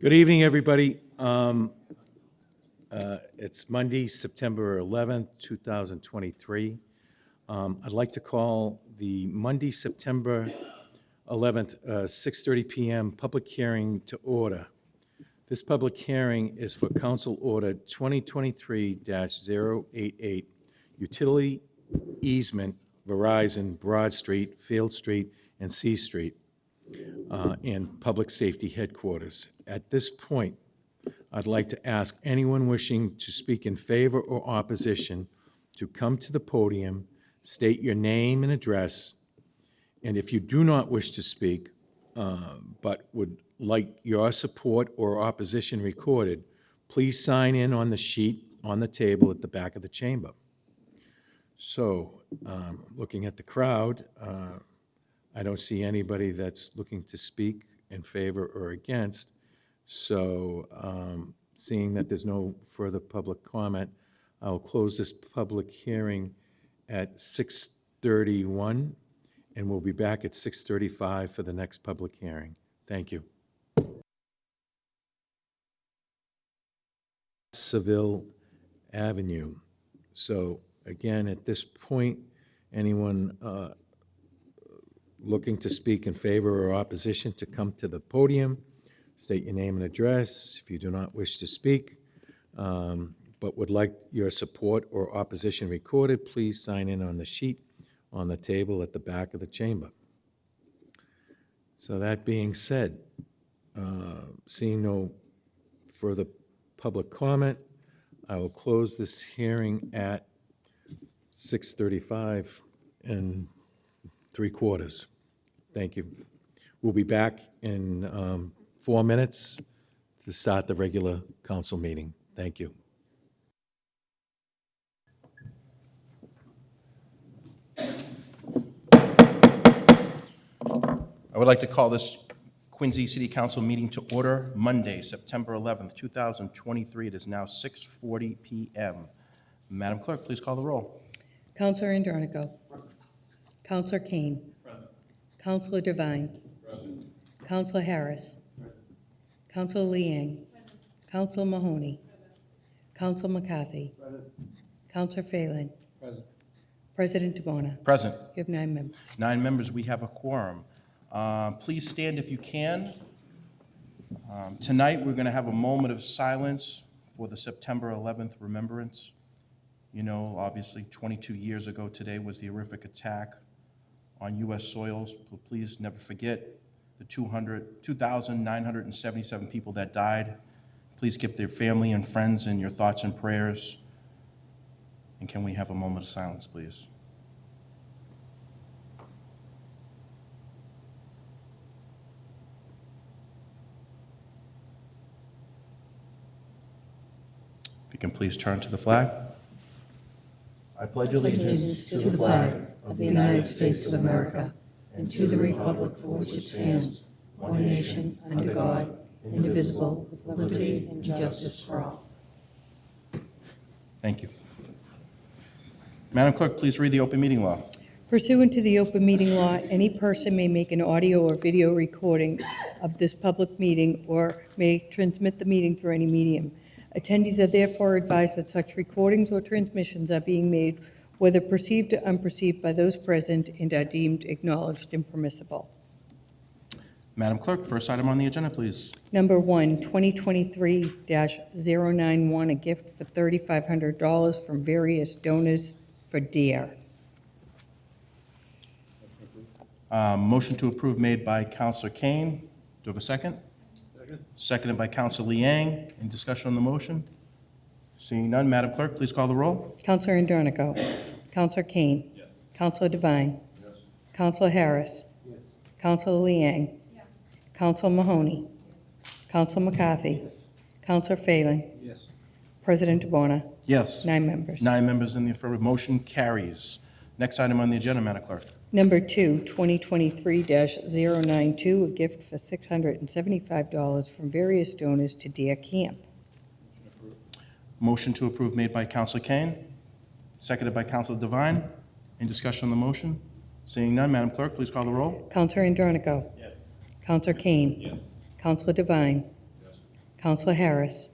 Good evening, everybody. It's Monday, September 11th, 2023. I'd like to call the Monday, September 11th, 6:30 PM public hearing to order. This public hearing is for Council Order 2023-088, Utility Easement Verizon Broad Street, Field Street, and C Street, and Public Safety Headquarters. At this point, I'd like to ask anyone wishing to speak in favor or opposition to come to the podium, state your name and address, and if you do not wish to speak, but would like your support or opposition recorded, please sign in on the sheet on the table at the back of the chamber. So, looking at the crowd, I don't see anybody that's looking to speak in favor or against. So, seeing that there's no further public comment, I'll close this public hearing at 6:31, and we'll be back at 6:35 for the next public hearing. Thank you. Seville Avenue. So, again, at this point, anyone looking to speak in favor or opposition to come to the podium, state your name and address. If you do not wish to speak, but would like your support or opposition recorded, please sign in on the sheet on the table at the back of the chamber. So that being said, seeing no further public comment, I will close this hearing at 6:35 and 3/4. Thank you. We'll be back in 4 minutes to start the regular council meeting. Thank you. I would like to call this Quincy City Council meeting to order Monday, September 11th, 2023. It is now 6:40 PM. Madam Clerk, please call the roll. Counselor Andronico. Counselor Kane. Counselor Devine. Counselor Harris. Counselor Liang. Counselor Mahoney. Counselor McCarthy. Counselor Phelan. President DeBona. Present. You have 9 members. 9 members, we have a quorum. Please stand if you can. Tonight, we're going to have a moment of silence for the September 11th remembrance. You know, obviously, 22 years ago today was the horrific attack on U.S. soils. Please never forget the 2,977 people that died. Please keep their family and friends in your thoughts and prayers. And can we have a moment of silence, please? If you can please turn to the flag. I pledge allegiance to the flag of the United States of America and to the republic for which it stands, one nation, under God, indivisible, with liberty and justice for all. Thank you. Madam Clerk, please read the open meeting law. Pursuant to the open meeting law, any person may make an audio or video recording of this public meeting or may transmit the meeting through any medium. Attendees are therefore advised that such recordings or transmissions are being made, whether perceived or unperceived, by those present and are deemed acknowledged and permissible. Madam Clerk, first item on the agenda, please. Number 1, 2023-091, a gift for $3,500 from various donors for DARE. Motion to approve made by Councilor Kane. Do I have a second? Seconded by Councilor Liang. Any discussion on the motion? Seeing none, Madam Clerk, please call the roll. Counselor Andronico. Counselor Kane. Yes. Counselor Devine. Yes. Counselor Harris. Yes. Counselor Liang. Yes. Counselor Mahoney. Yes. Counselor McCarthy. Yes. Counselor Phelan. Yes. President DeBona. Yes. 9 members. 9 members in the affirmative. Motion carries. Next item on the agenda, Madam Clerk. Number 2, 2023-092, a gift for $675 from various donors to DARE Camp. Motion to approve made by Councilor Kane, seconded by Councilor Devine. Any discussion on the motion? Seeing none, Madam Clerk, please call the roll. Counselor Andronico. Yes. Counselor Kane. Yes. Counselor Devine. Yes. Counselor Harris.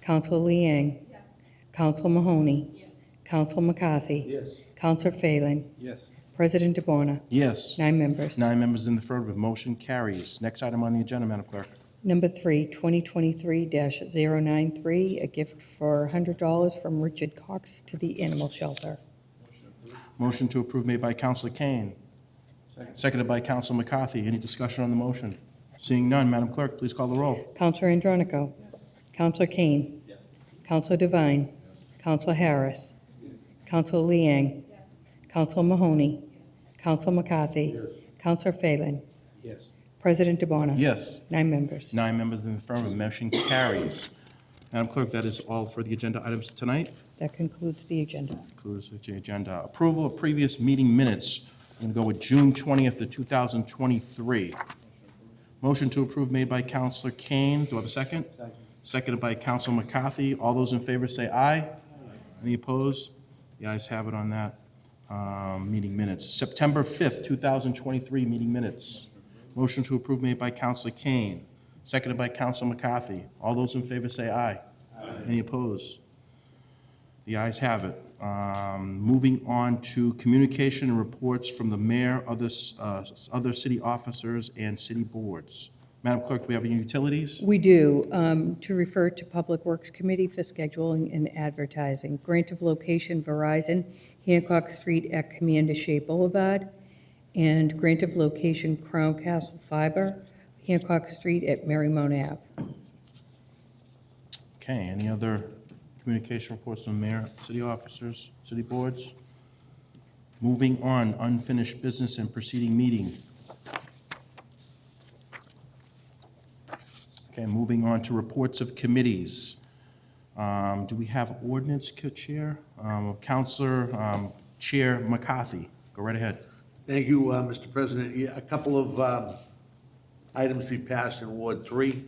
Counselor Liang. Counselor Mahoney. Counselor McCarthy. Counselor Phelan. President DeBona. Yes. 9 members. 9 members in the affirmative, motion carries. Next item on the agenda, Madam Clerk. Number 3, 2023-093, a gift for $100 from Richard Cox to the animal shelter. Motion to approve made by Counselor Kane. Seconded by Counselor McCarthy. Any discussion on the motion? Seeing none, Madam Clerk, please call the roll. Counselor Andronico. Counselor Kane. Counselor Devine. Counselor Harris. Counselor Liang. Counselor Mahoney. Counselor McCarthy. Counselor Phelan. President DeBona. Yes. 9 members. 9 members in the affirmative, motion carries. Madam Clerk, that is all for the agenda items tonight. That concludes the agenda. Concludes the agenda. Approval of previous meeting minutes. I'm going to go with June 20th of 2023. Motion to approve made by Counselor Kane. Do I have a second? Seconded by Counselor McCarthy. All those in favor say aye. Any opposed? The ayes have it on that. Meeting minutes. September 5th, 2023 meeting minutes. Motion to approve made by Counselor Kane, seconded by Counselor McCarthy. All those in favor say aye. Any opposed? The ayes have it. Moving on to communication and reports from the mayor, other city officers, and city boards. Madam Clerk, do we have any utilities? We do, to refer to Public Works Committee for scheduling and advertising. Grant of location Verizon, Hancock Street at Commander Shea Boulevard, and grant of location Crown Castle Fiber, Hancock Street at Marymount Ave. Okay, any other communication reports from mayor, city officers, city boards? Moving on, unfinished business and preceding meeting. Okay, moving on to reports of committees. Do we have ordinance, Chair? Counselor Chair McCarthy, go right ahead. Thank you, Mr. President. Yeah, a couple of items to be passed in Ward 3.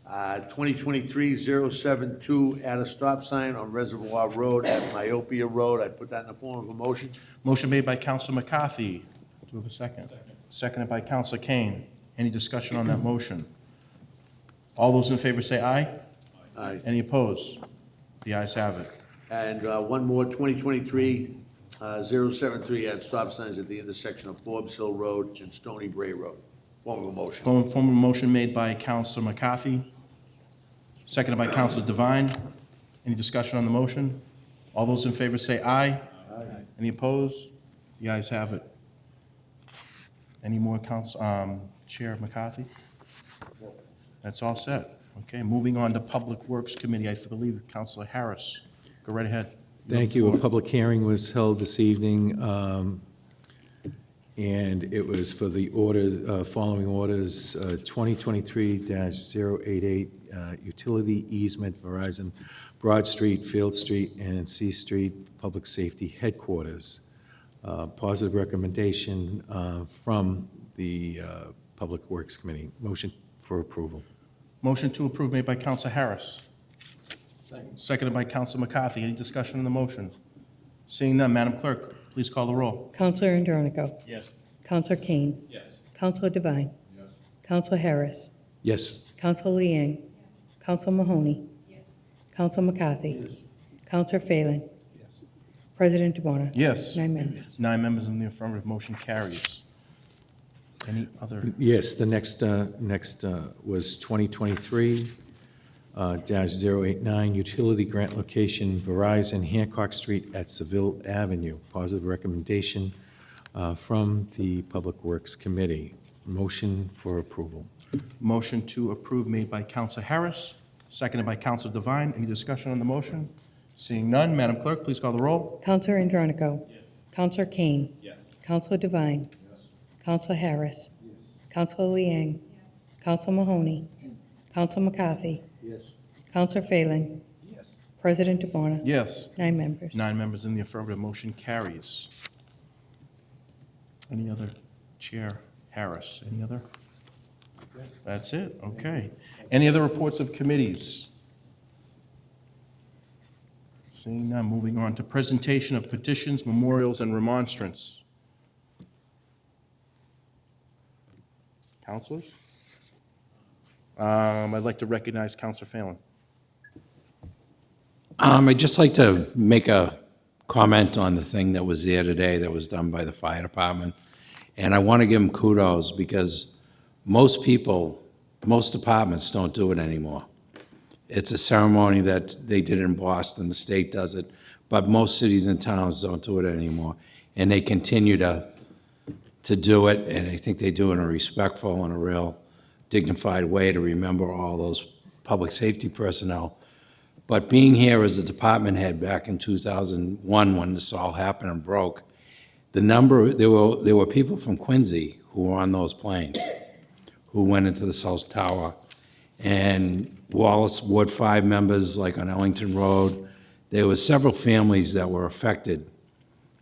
2023-072, add a stop sign on Reservoir Road at Myopia Road. I put that in the form of a motion. Motion made by Counselor McCarthy. Do we have a second? Seconded by Counselor Kane. Any discussion on that motion? All those in favor say aye. Aye. Any opposed? The ayes have it. And one more, 2023-073, add stop signs at the intersection of Forbes Hill Road and Stony Bray Road. Form of a motion. Form of a motion made by Counselor McCarthy, seconded by Counselor Devine. Any discussion on the motion? All those in favor say aye. Aye. Any opposed? The ayes have it. Any more, Chair McCarthy? That's all set. Okay, moving on to Public Works Committee, I believe Counselor Harris. Go right ahead. Thank you. A public hearing was held this evening, and it was for the order, following orders, 2023-088, utility easement Verizon, Broad Street, Field Street, and C Street Public Safety Headquarters. Positive recommendation from the Public Works Committee. Motion for approval. Motion to approve made by Counselor Harris. Seconded by Counselor McCarthy. Any discussion on the motion? Seeing none, Madam Clerk, please call the roll. Counselor Andronico. Yes. Counselor Kane. Yes. Counselor Devine. Counselor Harris. Yes. Counselor Liang. Counselor Mahoney. Counselor McCarthy. Counselor Phelan. President DeBona. Yes. 9 members. 9 members in the affirmative, motion carries. Any other? Yes, the next was 2023-089, utility grant location Verizon, Hancock Street at Seville Avenue. Positive recommendation from the Public Works Committee. Motion for approval. Motion to approve made by Counselor Harris, seconded by Counselor Devine. Any discussion on the motion? Seeing none, Madam Clerk, please call the roll. Counselor Andronico. Counselor Kane. Yes. Counselor Devine. Counselor Harris. Counselor Liang. Counselor Mahoney. Counselor McCarthy. Counselor Phelan. President DeBona. Yes. 9 members. 9 members in the affirmative, motion carries. Any other? Chair Harris, any other? That's it, okay. Any other reports of committees? Seeing none, moving on to presentation of petitions, memorials, and remonstrance. Councilors? I'd like to recognize Counselor Phelan. I'd just like to make a comment on the thing that was there today that was done by the fire department. And I want to give them kudos because most people, most departments don't do it anymore. It's a ceremony that they did in Boston, the state does it, but most cities and towns don't do it anymore. And they continue to do it, and I think they do it in a respectful and a real dignified way to remember all those public safety personnel. But being here as a department head back in 2001, when this all happened and broke, there were people from Quincy who were on those planes, who went into the South Tower. And Wallace Ward 5 members, like on Ellington Road, there were several families that were affected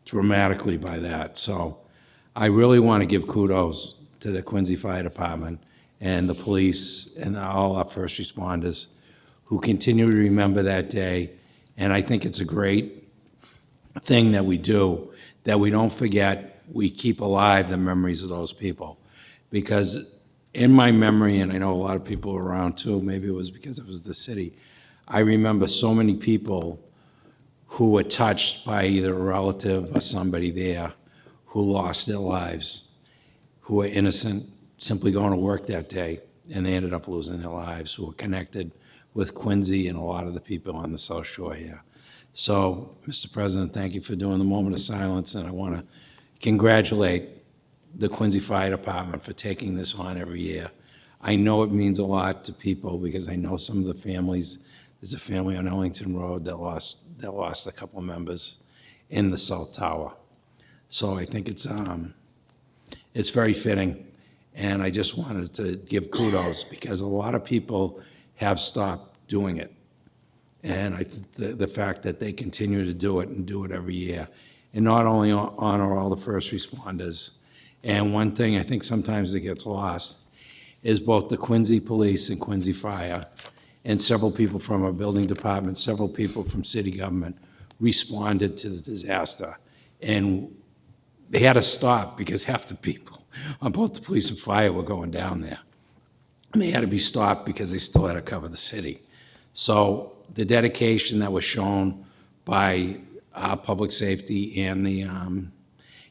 dramatically by that. So I really want to give kudos to the Quincy Fire Department and the police and all our first responders who continue to remember that day. And I think it's a great thing that we do, that we don't forget, we keep alive the memories of those people. Because in my memory, and I know a lot of people around too, maybe it was because it was the city, I remember so many people who were touched by either a relative or somebody there who lost their lives, who were innocent, simply going to work that day, and they ended up losing their lives, who were connected with Quincy and a lot of the people on the South Shore here. So, Mr. President, thank you for doing the moment of silence, and I want to congratulate the Quincy Fire Department for taking this on every year. I know it means a lot to people because I know some of the families. There's a family on Ellington Road that lost a couple of members in the South Tower. So I think it's very fitting, and I just wanted to give kudos because a lot of people have stopped doing it. And I think the fact that they continue to do it and do it every year, and not only honor all the first responders. And one thing I think sometimes that gets lost is both the Quincy Police and Quincy Fire, and several people from our building department, several people from city government responded to the disaster. And they had to stop because half the people on both the police and fire were going down there. And they had to be stopped because they still had to cover the city. So the dedication that was shown by our public safety and the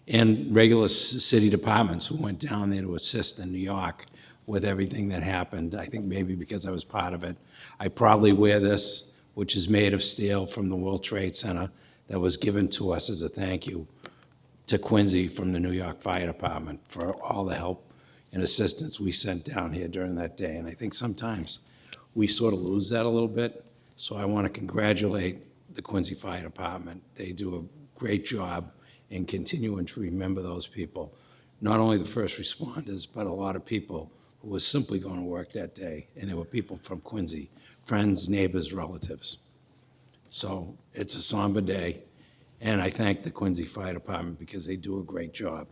and regular city departments who went down there to assist in New York with everything that happened, I think maybe because I was part of it. I proudly wear this, which is made of steel from the World Trade Center that was given to us as a thank you to Quincy from the New York Fire Department for all the help and assistance we sent down here during that day. And I think sometimes we sort of lose that a little bit. So I want to congratulate the Quincy Fire Department. They do a great job in continuing to remember those people, not only the first responders, but a lot of people who were simply going to work that day. And there were people from Quincy, friends, neighbors, relatives. So it's a somber day. And I thank the Quincy Fire Department because they do a great job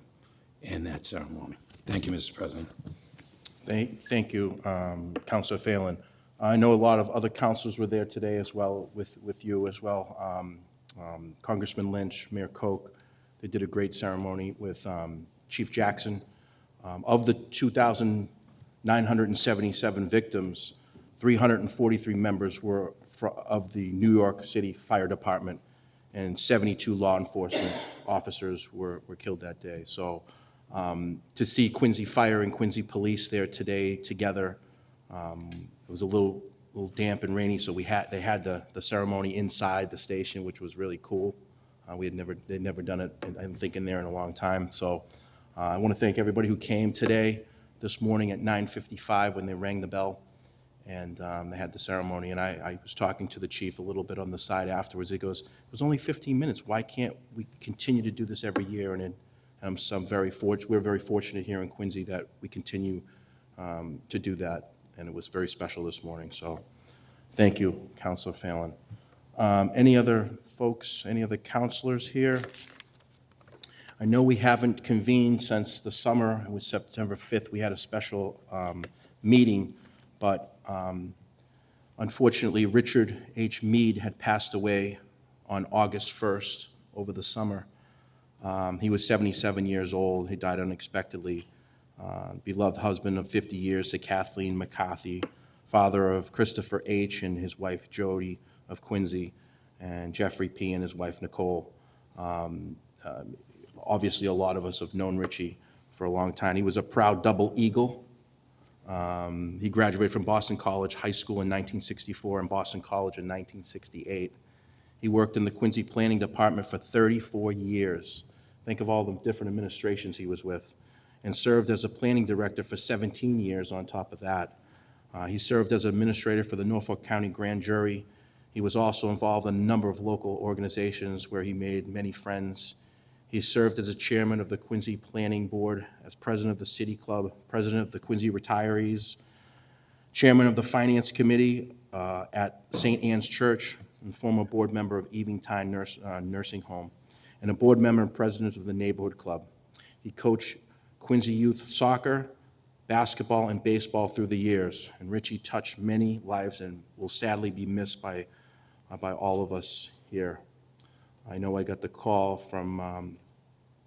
in that ceremony. Thank you, Mr. President. Thank you, Counselor Phelan. I know a lot of other counselors were there today as well, with you as well. Congressman Lynch, Mayor Koch, they did a great ceremony with Chief Jackson. Of the 2,977 victims, 343 members were of the New York City Fire Department, and 72 law enforcement officers were killed that day. So to see Quincy Fire and Quincy Police there today together, it was a little damp and rainy, so they had the ceremony inside the station, which was really cool. They'd never done it, I don't think, in there in a long time. So I want to thank everybody who came today, this morning at 9:55 when they rang the bell, and they had the ceremony. And I was talking to the chief a little bit on the side afterwards. He goes, "It was only 15 minutes. Why can't we continue to do this every year?" And we're very fortunate here in Quincy that we continue to do that. And it was very special this morning. So thank you, Councilor Phelan. Any other folks, any other counselors here? I know we haven't convened since the summer. It was September 5th. We had a special meeting, but unfortunately, Richard H. Mead had passed away on August 1st over the summer. He was 77 years old. He died unexpectedly. Beloved husband of 50 years to Kathleen McCarthy, father of Christopher H. and his wife Jody of Quincy, and Jeffrey P. and his wife Nicole. Obviously, a lot of us have known Richie for a long time. He was a proud double eagle. He graduated from Boston College High School in 1964 and Boston College in 1968. He worked in the Quincy Planning Department for 34 years. Think of all the different administrations he was with, and served as a planning director for 17 years on top of that. He served as administrator for the Norfolk County Grand Jury. He was also involved in a number of local organizations where he made many friends. He served as a chairman of the Quincy Planning Board, as president of the City Club, president of the Quincy Retirees, chairman of the Finance Committee at St. Anne's Church, and former board member of Eventide Nursing Home, and a board member and president of the Neighborhood Club. He coached Quincy youth soccer, basketball, and baseball through the years, and Richie touched many lives and will sadly be missed by all of us here. I know I got the call from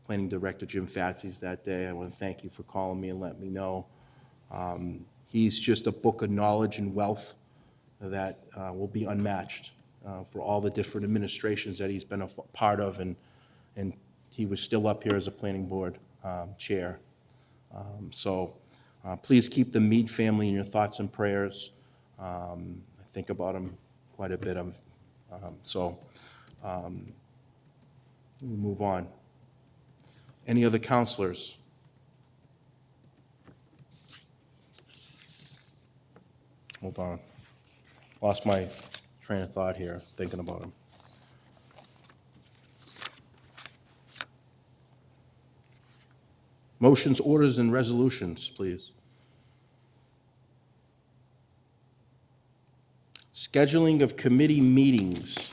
Planning Director Jim Fatsis that day. I want to thank you for calling me and letting me know. He's just a book of knowledge and wealth that will be unmatched for all the different administrations that he's been a part of, and he was still up here as a planning board chair. So please keep the Mead family in your thoughts and prayers. I think about him quite a bit. We'll move on. Any other counselors? Hold on. Lost my train of thought here, thinking about him. Motions, orders, and resolutions, please. Scheduling of committee meetings.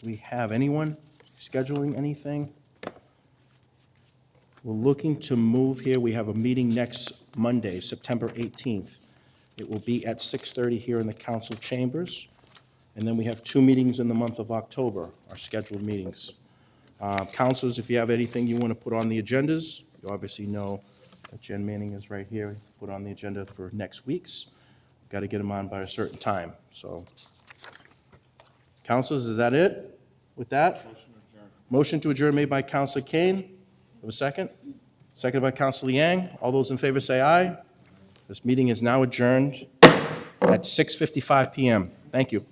We have anyone scheduling anything? We're looking to move here. We have a meeting next Monday, September 18th. It will be at 6:30 here in the council chambers. And then we have 2 meetings in the month of October, our scheduled meetings. Councilors, if you have anything you want to put on the agendas, you obviously know that Jen Manning is right here, put on the agenda for next week's. Got to get them on by a certain time, so. Councilors, is that it with that? Motion to adjourn made by Councilor Kane. Have a second? Seconded by Councilor Yang. All those in favor say aye. This meeting is now adjourned at 6:55 PM. Thank you.